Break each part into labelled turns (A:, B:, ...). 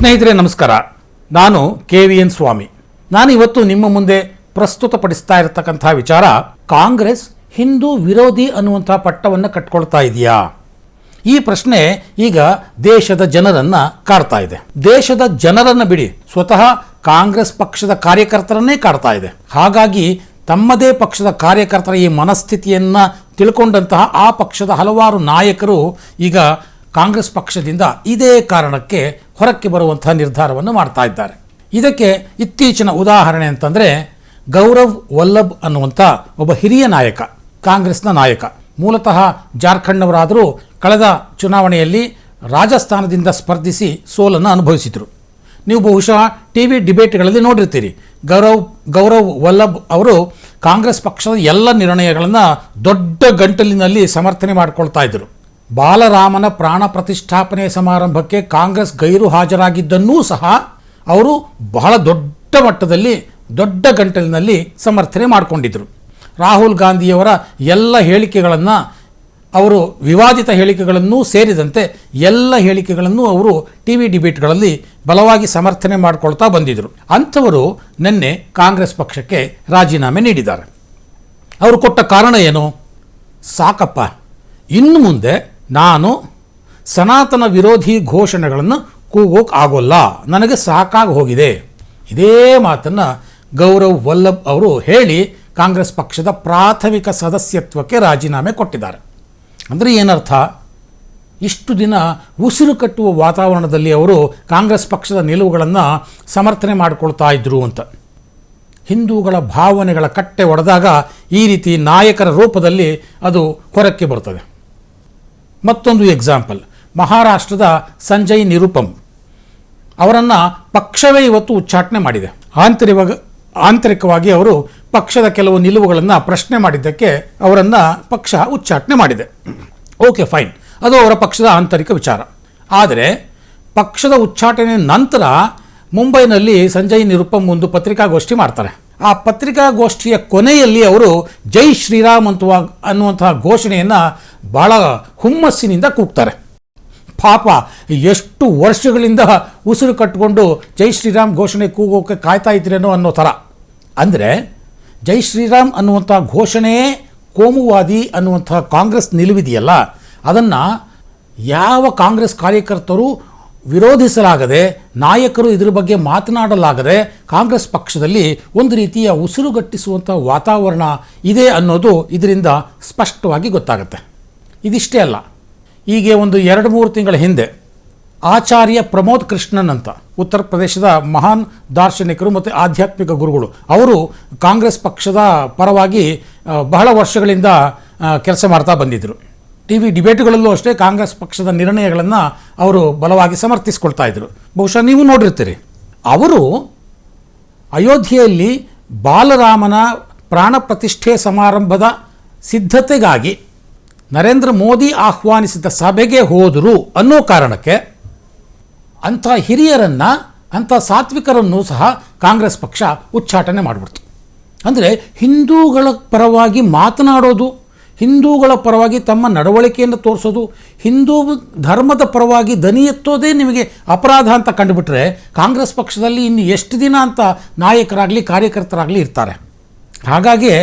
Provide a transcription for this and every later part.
A: ಸ್ನೇಹಿತರೆ ನಮಸ್ಕಾರ. ನಾನು KVN ಸ್ವಾಮಿ. ನಾನು ಇವತ್ತು ನಿಮ್ಮ ಮುಂದೆ ಪ್ರಸ್ತುತಪಡಿಸ್ತಾ ಇರತಕ್ಕಂಥ ವಿಚಾರ, ಕಾಂಗ್ರೆಸ್ ಹಿಂದೂ ವಿರೋಧಿ ಅನ್ನುವಂಥ ಪಟ್ಟವನ್ನು ಕಟ್ಕೊಳ್ತಾ ಇದೆಯಾ? ಈ ಪ್ರಶ್ನೆ ಈಗ ದೇಶದ ಜನರನ್ನ ಕಾಡ್ತಾ ಇದೆ. ದೇಶದ ಜನರನ್ನ ಬಿಡಿ, ಸ್ವತಃ ಕಾಂಗ್ರೆಸ್ ಪಕ್ಷದ ಕಾರ್ಯಕರ್ತರನ್ನೇ ಕಾಡ್ತಾ ಇದೆ. ಹಾಗಾಗಿ ತಮ್ಮದೇ ಪಕ್ಷದ ಕಾರ್ಯಕರ್ತರ ಈ ಮನಸ್ಥಿತಿಯನ್ನ ತಿಳ್ಕೊಂಡಂತಹ ಆ ಪಕ್ಷದ ಹಲವಾರು ನಾಯಕರು ಈಗ ಕಾಂಗ್ರೆಸ್ ಪಕ್ಷದಿಂದ ಇದೇ ಕಾರಣಕ್ಕೆ ಹೊರಕ್ಕೆ ಬರುವಂತಹ ನಿರ್ಧಾರವನ್ನು ಮಾಡ್ತಾ ಇದ್ದಾರೆ. ಇದಕ್ಕೆ ಇತ್ತೀಚಿನ ಉದಾಹರಣೆ ಅಂತಂದರೆ, ಗೌರವ್ ವಲ್ಲಭ್ ಅನ್ನುವಂಥ ಒಬ್ಬ ಹಿರಿಯ ನಾಯಕ, ಕಾಂಗ್ರೆಸ್ನ ನಾಯಕ, ಮೂಲತಃ ಜಾರ್ಖಂಡ್ನವರಾದರೂ ಕಳೆದ ಚುನಾವಣೆಯಲ್ಲಿ ರಾಜಸ್ಥಾನದಿಂದ ಸ್ಪರ್ಧಿಸಿ ಸೋಲನ್ನು ಅನುಭವಿಸಿದರು. ನೀವು ಬಹುಶಃ TV ಡಿಬೇಟ್ಗಳಲ್ಲಿ ನೋಡಿರ್ತೀರಿ. ಗೌರವ್ ವಲ್ಲಭ್ ಅವರು ಕಾಂಗ್ರೆಸ್ ಪಕ್ಷದ ಎಲ್ಲ ನಿರ್ಣಯಗಳನ್ನು ದೊಡ್ಡ ಗಂಟಲಿನಲ್ಲಿ ಸಮರ್ಥನೆ ಮಾಡಿಕೊಳ್ತಾ ಇದ್ದರು. ಬಾಲರಾಮನ ಪ್ರಾಣ ಪ್ರತಿಷ್ಠಾಪನೆ ಸಮಾರಂಭಕ್ಕೆ ಕಾಂಗ್ರೆಸ್ ಗೈರು ಹಾಜರಾಗಿದ್ದನ್ನೂ ಸಹ ಅವರು ಬಹಳ ದೊಡ್ಡ ಮಟ್ಟದಲ್ಲಿ ದೊಡ್ಡ ಗಂಟಲಿನಲ್ಲಿ ಸಮರ್ಥನೆ ಮಾಡಿಕೊಂಡಿದ್ದರು. ರಾಹುಲ್ ಗಾಂಧಿಯವರ ಎಲ್ಲ ಹೇಳಿಕೆಗಳನ್ನು, ಅವರು ವಿವಾದಿತ ಹೇಳಿಕೆಗಳನ್ನೂ ಸೇರಿದಂತೆ ಎಲ್ಲ ಹೇಳಿಕೆಗಳನ್ನು ಅವರು TV ಡಿಬೇಟ್ಗಳಲ್ಲಿ ಬಲವಾಗಿ ಸಮರ್ಥನೆ ಮಾಡಿಕೊಳ್ತಾ ಬಂದಿದ್ದರು. ಅಂಥವರು ನಿನ್ನೆ ಕಾಂಗ್ರೆಸ್ ಪಕ್ಷಕ್ಕೆ ರಾಜೀನಾಮೆ ನೀಡಿದ್ದಾರೆ. ಅವರು ಕೊಟ್ಟ ಕಾರಣ ಏನು? ಸಾಕಪ್ಪ, ಇನ್ನು ಮುಂದೆ ನಾನು ಸನಾತನ ವಿರೋಧಿ ಘೋಷಣೆಗಳನ್ನು ಕೂಗೋಕೆ ಆಗೋಲ್ಲ, ನನಗೆ ಸಾಕಾಗಿ ಹೋಗಿದೆ. ಇದೇ ಮಾತನ್ನು ಗೌರವ್ ವಲ್ಲಭ್ ಅವರು ಹೇಳಿ ಕಾಂಗ್ರೆಸ್ ಪಕ್ಷದ ಪ್ರಾಥಮಿಕ ಸದಸ್ಯತ್ವಕ್ಕೆ ರಾಜೀನಾಮೆ ಕೊಟ್ಟಿದ್ದಾರೆ. ಅಂದರೆ ಏನರ್ಥ? ಇಷ್ಟು ದಿನ ಉಸಿರು ಕಟ್ಟುವ ವಾತಾವರಣದಲ್ಲಿ ಅವರು ಕಾಂಗ್ರೆಸ್ ಪಕ್ಷದ ನಿಲುವುಗಳನ್ನು ಸಮರ್ಥನೆ ಮಾಡಿಕೊಳ್ತಾ ಇದ್ರು ಅಂತ. ಹಿಂದೂಗಳ ಭಾವನೆಗಳ ಕಟ್ಟೆ ಒಡೆದಾಗ ಈ ರೀತಿ ನಾಯಕರ ರೂಪದಲ್ಲಿ ಅದು ಹೊರಕ್ಕೆ ಬರ್ತದೆ. ಮತ್ತೊಂದು ಎಕ್ಸಾಂಪಲ್, ಮಹಾರಾಷ್ಟ್ರದ ಸಂಜಯ್ ನಿರುಪಮ್ ಅವರನ್ನು ಪಕ್ಷವೇ ಇವತ್ತು ಉಚ್ಚಾಟನೆ ಮಾಡಿದೆ. ಆಂತರಿಕವಾಗಿ ಅವರು ಪಕ್ಷದ ಕೆಲವು ನಿಲುವುಗಳನ್ನು ಪ್ರಶ್ನೆ ಮಾಡಿದ್ದಕ್ಕೆ ಅವರನ್ನು ಪಕ್ಷ ಉಚ್ಚಾಟನೆ ಮಾಡಿದೆ. ಓಕೆ, ಫೈನ್, ಅದು ಅವರ ಪಕ್ಷದ ಆಂತರಿಕ ವಿಚಾರ. ಆದರೆ ಪಕ್ಷದ ಉಚ್ಚಾಟನೆ ನಂತರ ಮುಂಬೈನಲ್ಲಿ ಸಂಜಯ್ ನಿರುಪಮ್ ಒಂದು ಪತ್ರಿಕಾಗೋಷ್ಠಿ ಮಾಡ್ತಾರೆ. ಆ ಪತ್ರಿಕಾಗೋಷ್ಠಿಯ ಕೊನೆಯಲ್ಲಿ ಅವರು ಜೈ ಶ್ರೀರಾಮ್ ಅನ್ನುವಂತಹ ಘೋಷಣೆಯನ್ನು ಬಹಳ ಹುಮ್ಮಸ್ಸಿನಿಂದ ಕೂಗ್ತಾರೆ. ಪಾಪ, ಎಷ್ಟು ವರ್ಷಗಳಿಂದ ಉಸಿರು ಕಟ್ಟಿಕೊಂಡು ಜೈ ಶ್ರೀರಾಮ್ ಘೋಷಣೆ ಕೂಗೋಕೆ ಕಾಯ್ತಾ ಇದ್ರೇನೋ ಅನ್ನೋ ಥರ. ಅಂದರೆ ಜೈ ಶ್ರೀರಾಮ್ ಅನ್ನುವಂಥ ಘೋಷಣೆಯೇ ಕೋಮುವಾದಿ ಅನ್ನುವಂಥ ಕಾಂಗ್ರೆಸ್ ನಿಲುವಿದೆಯಲ್ಲ, ಅದನ್ನು ಯಾವ ಕಾಂಗ್ರೆಸ್ ಕಾರ್ಯಕರ್ತರು ವಿರೋಧಿಸಲಾಗದೆ, ನಾಯಕರು ಇದರ ಬಗ್ಗೆ ಮಾತನಾಡಲಾಗದೆ ಕಾಂಗ್ರೆಸ್ ಪಕ್ಷದಲ್ಲಿ ಒಂದು ರೀತಿಯ ಉಸಿರುಗಟ್ಟಿಸುವಂಥ ವಾತಾವರಣ ಇದೆ ಅನ್ನೋದು ಇದರಿಂದ ಸ್ಪಷ್ಟವಾಗಿ ಗೊತ್ತಾಗುತ್ತೆ. ಇದಿಷ್ಟೇ ಅಲ್ಲ, ಈಗ ಒಂದು 2-3 ತಿಂಗಳ ಹಿಂದೆ ಆಚಾರ್ಯ ಪ್ರಮೋದ್ ಕೃಷ್ಣನ್ ಅಂತ ಉತ್ತರ ಪ್ರದೇಶದ ಮಹಾನ್ ದಾರ್ಶನಿಕರು ಮತ್ತು ಆಧ್ಯಾತ್ಮಿಕ ಗುರುಗಳು, ಅವರು ಕಾಂಗ್ರೆಸ್ ಪಕ್ಷದ ಪರವಾಗಿ ಬಹಳ ವರ್ಷಗಳಿಂದ ಕೆಲಸ ಮಾಡ್ತಾ ಬಂದಿದ್ದರು. TV ಡಿಬೇಟ್ಗಳಲ್ಲೂ ಅಷ್ಟೇ ಕಾಂಗ್ರೆಸ್ ಪಕ್ಷದ ನಿರ್ಣಯಗಳನ್ನು ಅವರು ಬಲವಾಗಿ ಸಮರ್ಥಿಸ್ಕೊಳ್ತಾ ಇದ್ದರು. ಬಹುಶಃ ನೀವು ನೋಡಿರ್ತೀರಿ. ಅವರು ಅಯೋಧ್ಯೆಯಲ್ಲಿ ಬಾಲರಾಮನ ಪ್ರಾಣ ಪ್ರತಿಷ್ಠೆ ಸಮಾರಂಭದ ಸಿದ್ಧತೆಗಾಗಿ ನರೇಂದ್ರ ಮೋದಿ ಆಹ್ವಾನಿಸಿದ ಸಭೆಗೆ ಹೋದರು ಅನ್ನೋ ಕಾರಣಕ್ಕೆ ಅಂಥ ಹಿರಿಯರನ್ನು, ಅಂಥ ಸಾತ್ವಿಕರನ್ನು ಸಹ ಕಾಂಗ್ರೆಸ್ ಪಕ್ಷ ಉಚ್ಚಾಟನೆ ಮಾಡಿಬಿಡ್ತು. ಅಂದರೆ ಹಿಂದೂಗಳ ಪರವಾಗಿ ಮಾತನಾಡೋದು, ಹಿಂದೂಗಳ ಪರವಾಗಿ ತಮ್ಮ ನಡವಳಿಕೆಯನ್ನು ತೋರಿಸೋದು, ಹಿಂದೂ ಧರ್ಮದ ಪರವಾಗಿ ದನಿ ಎತ್ತೋದೇ ನಿಮಗೆ ಅಪರಾಧ ಅಂತ ಕಂಡುಬಿಟ್ರೆ ಕಾಂಗ್ರೆಸ್ ಪಕ್ಷದಲ್ಲಿ ಇನ್ನು ಎಷ್ಟು ದಿನ ಅಂತ ನಾಯಕರಾಗಲಿ ಕಾರ್ಯಕರ್ತರಾಗಲಿ ಇರ್ತಾರೆ. ಹಾಗಾಗಿ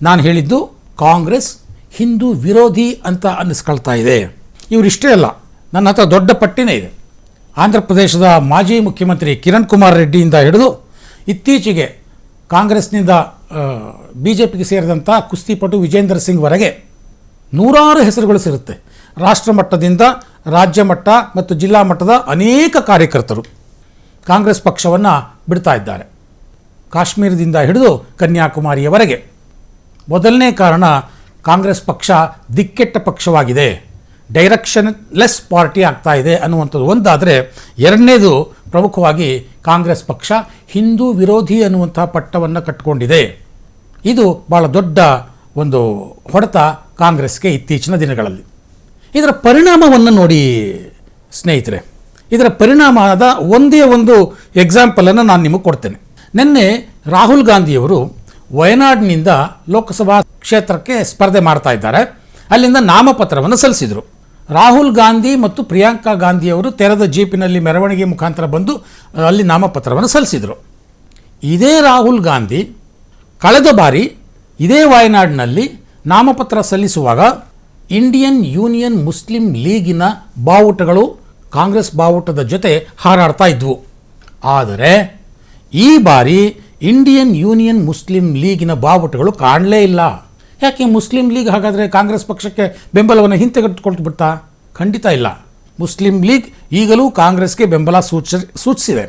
A: ನಾನು ಹೇಳಿದ್ದು, ಕಾಂಗ್ರೆಸ್ ಹಿಂದೂ ವಿರೋಧಿ ಅಂತ ಅನ್ನಿಸ್ಕೊಳ್ತಾ ಇದೆ. ಇವರಿಷ್ಟೇ ಅಲ್ಲ, ನನ್ನ ಹತ್ರ ದೊಡ್ಡ ಪಟ್ಟಿನೇ ಇದೆ. ಆಂಧ್ರ ಪ್ರದೇಶದ ಮಾಜಿ ಮುಖ್ಯಮಂತ್ರಿ ಕಿರಣ್ ಕುಮಾರ್ ರೆಡ್ಡಿಯಿಂದ ಹಿಡಿದು ಇತ್ತೀಚೆಗೆ ಕಾಂಗ್ರೆಸ್ನಿಂದ BJPಗೆ ಸೇರಿದಂಥ ಕುಸ್ತಿಪಟು ವಿಜೇಂದರ್ ಸಿಂಗ್ವರೆಗೆ ನೂರಾರು ಹೆಸರುಗಳು ಸಿರುತ್ತೆ. ರಾಷ್ಟ್ರ ಮಟ್ಟದಿಂದ ರಾಜ್ಯ ಮಟ್ಟ ಮತ್ತು ಜಿಲ್ಲಾ ಮಟ್ಟದ ಅನೇಕ ಕಾರ್ಯಕರ್ತರು ಕಾಂಗ್ರೆಸ್ ಪಕ್ಷವನ್ನು ಬಿಡ್ತಾ ಇದ್ದಾರೆ, ಕಾಶ್ಮೀರದಿಂದ ಹಿಡಿದು ಕನ್ಯಾಕುಮಾರಿಯವರೆಗೆ. ಮೊದಲನೇ ಕಾರಣ, ಕಾಂಗ್ರೆಸ್ ಪಕ್ಷ ದಿಕ್ಕೆಟ್ಟ ಪಕ್ಷವಾಗಿದೆ, ಡೈರೆಕ್ಷನ್ಲೆಸ್ ಪಾರ್ಟಿ ಆಗ್ತಾ ಇದೆ ಅನ್ನುವಂಥದ್ದು ಒಂದಾದರೆ, ಎರಡನೇದು ಪ್ರಮುಖವಾಗಿ ಕಾಂಗ್ರೆಸ್ ಪಕ್ಷ ಹಿಂದೂ ವಿರೋಧಿ ಅನ್ನುವಂಥ ಪಟ್ಟವನ್ನು ಕಟ್ಟಿಕೊಂಡಿದೆ. ಇದು ಭಾಳ ದೊಡ್ಡ ಒಂದು ಹೊಡೆತ ಕಾಂಗ್ರೆಸ್ಗೆ ಇತ್ತೀಚಿನ ದಿನಗಳಲ್ಲಿ. ಇದರ ಪರಿಣಾಮವನ್ನು ನೋಡಿ ಸ್ನೇಹಿತರೆ. ಇದರ ಪರಿಣಾಮದ ಒಂದೇ ಒಂದು ಎಕ್ಸಾಂಪಲನ್ನು ನಾನು ನಿಮಗೆ ಕೊಡ್ತೇನೆ. ನಿನ್ನೆ ರಾಹುಲ್ ಗಾಂಧಿಯವರು ವಯನಾಡ್ನಿಂದ ಲೋಕಸಭಾ ಕ್ಷೇತ್ರಕ್ಕೆ ಸ್ಪರ್ಧೆ ಮಾಡ್ತಾ ಇದ್ದಾರೆ. ಅಲ್ಲಿಂದ ನಾಮಪತ್ರವನ್ನು ಸಲ್ಲಿಸಿದರು. ರಾಹುಲ್ ಗಾಂಧಿ ಮತ್ತು ಪ್ರಿಯಾಂಕಾ ಗಾಂಧಿಯವರು ತೆರೆದ ಜೀಪಿನಲ್ಲಿ ಮೆರವಣಿಗೆ ಮುಖಾಂತರ ಬಂದು ಅಲ್ಲಿ ನಾಮಪತ್ರವನ್ನು ಸಲ್ಲಿಸಿದರು. ಇದೇ ರಾಹುಲ್ ಗಾಂಧಿ ಕಳೆದ ಬಾರಿ ಇದೇ ವಾಯನಾಡಿನಲ್ಲಿ ನಾಮಪತ್ರ ಸಲ್ಲಿಸುವಾಗ ಇಂಡಿಯನ್ ಯೂನಿಯನ್ ಮುಸ್ಲಿಂ ಲೀಗಿನ ಬಾವುಟಗಳು ಕಾಂಗ್ರೆಸ್ ಬಾವುಟದ ಜೊತೆ ಹಾರಾಡ್ತಾ ಇದ್ವು. ಆದರೆ ಈ ಬಾರಿ ಇಂಡಿಯನ್ ಯೂನಿಯನ್ ಮುಸ್ಲಿಂ ಲೀಗಿನ ಬಾವುಟಗಳು ಕಾಣಲೇ ಇಲ್ಲ. ಯಾಕೆ ಮುಸ್ಲಿಂ ಲೀಗ್ ಹಾಗಾದರೆ ಕಾಂಗ್ರೆಸ್ ಪಕ್ಷಕ್ಕೆ ಬೆಂಬಲವನ್ನು ಹಿಂತೆಗೆದುಕೊಳ್ತು ಬಿಡ್ತಾ? ಖಂಡಿತ ಇಲ್ಲ. ಮುಸ್ಲಿಂ ಲೀಗ್ ಈಗಲೂ ಕಾಂಗ್ರೆಸ್ಗೆ ಬೆಂಬಲ ಸೂಚಿಸಿದೆ.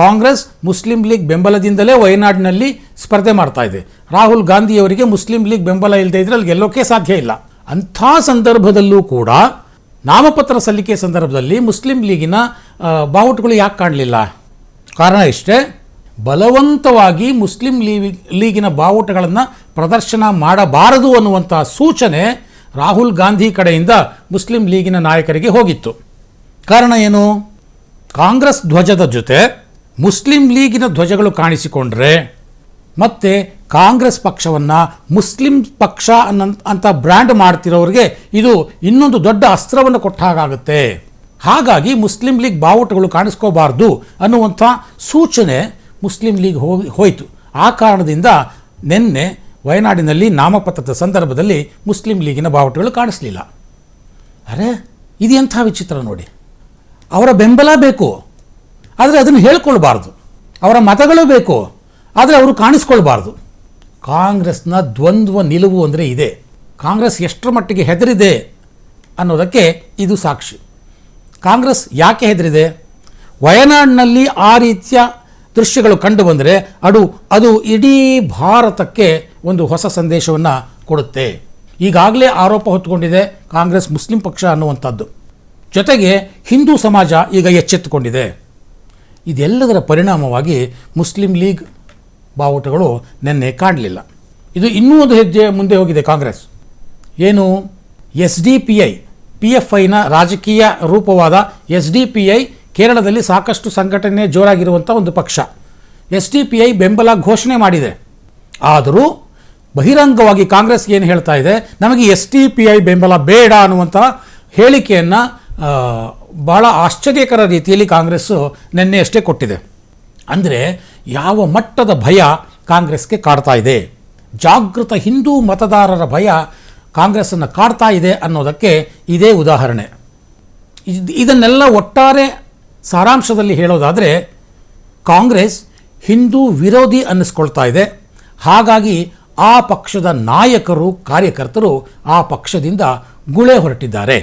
A: ಕಾಂಗ್ರೆಸ್ ಮುಸ್ಲಿಂ ಲೀಗ್ ಬೆಂಬಲದಿಂದಲೇ ವಯನಾಡಿನಲ್ಲಿ ಸ್ಪರ್ಧೆ ಮಾಡ್ತಾ ಇದೆ. ರಾಹುಲ್ ಗಾಂಧಿಯವರಿಗೆ ಮುಸ್ಲಿಂ ಲೀಗ್ ಬೆಂಬಲ ಇಲ್ಲದೆ ಇದ್ರೆ ಅಲ್ಲಿ ಗೆಲ್ಲೋಕೆ ಸಾಧ್ಯ ಇಲ್ಲ. ಅಂಥ ಸಂದರ್ಭದಲ್ಲೂ ಕೂಡ ನಾಮಪತ್ರ ಸಲ್ಲಿಕೆ ಸಂದರ್ಭದಲ್ಲಿ ಮುಸ್ಲಿಂ ಲೀಗಿನ ಬಾವುಟಗಳು ಯಾಕೆ ಕಾಣಲಿಲ್ಲ? ಕಾರಣ ಇಷ್ಟೇ, ಬಲವಂತವಾಗಿ ಮುಸ್ಲಿಂ ಲೀಗಿನ ಬಾವುಟಗಳನ್ನು ಪ್ರದರ್ಶನ ಮಾಡಬಾರದು ಅನ್ನುವಂಥ ಸೂಚನೆ ರಾಹುಲ್ ಗಾಂಧಿ ಕಡೆಯಿಂದ ಮುಸ್ಲಿಂ ಲೀಗಿನ ನಾಯಕರಿಗೆ ಹೋಗಿತ್ತು. ಕಾರಣ ಏನು? ಕಾಂಗ್ರೆಸ್ ಧ್ವಜದ ಜೊತೆ ಮುಸ್ಲಿಂ ಲೀಗಿನ ಧ್ವಜಗಳು ಕಾಣಿಸಿಕೊಂಡ್ರೆ ಮತ್ತೆ ಕಾಂಗ್ರೆಸ್ ಪಕ್ಷವನ್ನು ಮುಸ್ಲಿಂ ಪಕ್ಷ ಅಂತ ಬ್ರ್ಯಾಂಡ್ ಮಾಡ್ತಿರೋರಿಗೆ ಇದು ಇನ್ನೊಂದು ದೊಡ್ಡ ಅಸ್ತ್ರವನ್ನು ಕೊಟ್ಟ ಹಾಗಾಗುತ್ತೆ. ಹಾಗಾಗಿ ಮುಸ್ಲಿಂ ಲೀಗ್ ಬಾವುಟಗಳು ಕಾಣಿಸ್ಕೋಬಾರ್ದು ಅನ್ನುವಂಥ ಸೂಚನೆ ಮುಸ್ಲಿಂ ಲೀಗ್ ಹೋಯಿತು. ಆ ಕಾರಣದಿಂದ ನಿನ್ನೆ ವಯನಾಡಿನಲ್ಲಿ ನಾಮಪತ್ರದ ಸಂದರ್ಭದಲ್ಲಿ ಮುಸ್ಲಿಂ ಲೀಗಿನ ಬಾವುಟಗಳು ಕಾಣಿಸಲಿಲ್ಲ. ಅರೆ, ಇದು ಎಂಥ ವಿಚಿತ್ರ ನೋಡಿ. ಅವರ ಬೆಂಬಲ ಬೇಕು, ಆದರೆ ಅದನ್ನು ಹೇಳ್ಕೊಳ್ಬಾರ್ದು. ಅವರ ಮತಗಳು ಬೇಕು, ಆದರೆ ಅವರು ಕಾಣಿಸ್ಕೊಳ್ಬಾರ್ದು. ಕಾಂಗ್ರೆಸ್ನ ದ್ವಂದ್ವ ನಿಲುವು ಅಂದರೆ ಇದೆ. ಕಾಂಗ್ರೆಸ್ ಎಷ್ಟರ ಮಟ್ಟಿಗೆ ಹೆದರಿದೆ ಅನ್ನೋದಕ್ಕೆ ಇದು ಸಾಕ್ಷಿ. ಕಾಂಗ್ರೆಸ್ ಯಾಕೆ ಹೆದರಿದೆ? ವಯನಾಡಿನಲ್ಲಿ ಆ ರೀತಿಯ ದೃಶ್ಯಗಳು ಕಂಡು ಬಂದರೆ ಅದು ಇಡೀ ಭಾರತಕ್ಕೆ ಒಂದು ಹೊಸ ಸಂದೇಶವನ್ನು ಕೊಡುತ್ತೆ. ಈಗಾಗಲೇ ಆರೋಪ ಹೊತ್ತುಕೊಂಡಿದೆ ಕಾಂಗ್ರೆಸ್ ಮುಸ್ಲಿಂ ಪಕ್ಷ ಅನ್ನುವಂಥದ್ದು. ಜೊತೆಗೆ ಹಿಂದೂ ಸಮಾಜ ಈಗ ಎಚ್ಚೆತ್ತುಕೊಂಡಿದೆ. ಇದೆಲ್ಲದರ ಪರಿಣಾಮವಾಗಿ ಮುಸ್ಲಿಂ ಲೀಗ್ ಬಾವುಟಗಳು ನಿನ್ನೆ ಕಾಣಲಿಲ್ಲ. ಇದು ಇನ್ನೂ ಒಂದು ಹೆಜ್ಜೆ ಮುಂದೆ ಹೋಗಿದೆ ಕಾಂಗ್ರೆಸ್. ಏನು? SDPI PFIನ ರಾಜಕೀಯ ರೂಪವಾದ SDPI ಕೇರಳದಲ್ಲಿ ಸಾಕಷ್ಟು ಸಂಘಟನೆ ಜೋರಾಗಿರುವಂಥ ಒಂದು ಪಕ್ಷ. SDPI ಬೆಂಬಲ ಘೋಷಣೆ ಮಾಡಿದೆ. ಆದರೂ ಬಹಿರಂಗವಾಗಿ ಕಾಂಗ್ರೆಸ್ ಏನು ಹೇಳ್ತಾ ಇದೆ, ನಮಗೆ SDPI ಬೆಂಬಲ ಬೇಡ ಅನ್ನುವಂಥ ಹೇಳಿಕೆಯನ್ನು ಭಾಳ ಆಶ್ಚರ್ಯಕರ ರೀತಿಯಲ್ಲಿ ಕಾಂಗ್ರೆಸ್ಸು ನಿನ್ನೆ ಅಷ್ಟೇ ಕೊಟ್ಟಿದೆ. ಅಂದರೆ ಯಾವ ಮಟ್ಟದ ಭಯ ಕಾಂಗ್ರೆಸ್ಗೆ ಕಾಡ್ತಾ ಇದೆ, ಜಾಗೃತ ಹಿಂದೂ ಮತದಾರರ ಭಯ ಕಾಂಗ್ರೆಸ್ಸನ್ನು ಕಾಡ್ತಾ ಇದೆ ಅನ್ನೋದಕ್ಕೆ ಇದೇ ಉದಾಹರಣೆ. ಇದನ್ನೆಲ್ಲ ಒಟ್ಟಾರೆ ಸಾರಾಂಶದಲ್ಲಿ ಹೇಳೋದಾದರೆ ಕಾಂಗ್ರೆಸ್ ಹಿಂದೂ ವಿರೋಧಿ ಅನ್ನಿಸ್ಕೊಳ್ತಾ ಇದೆ. ಹಾಗಾಗಿ ಆ ಪಕ್ಷದ ನಾಯಕರು ಕಾರ್ಯಕರ್ತರು ಆ ಪಕ್ಷದಿಂದ ಗುಳೆ ಹೊರಟಿದ್ದಾರೆ.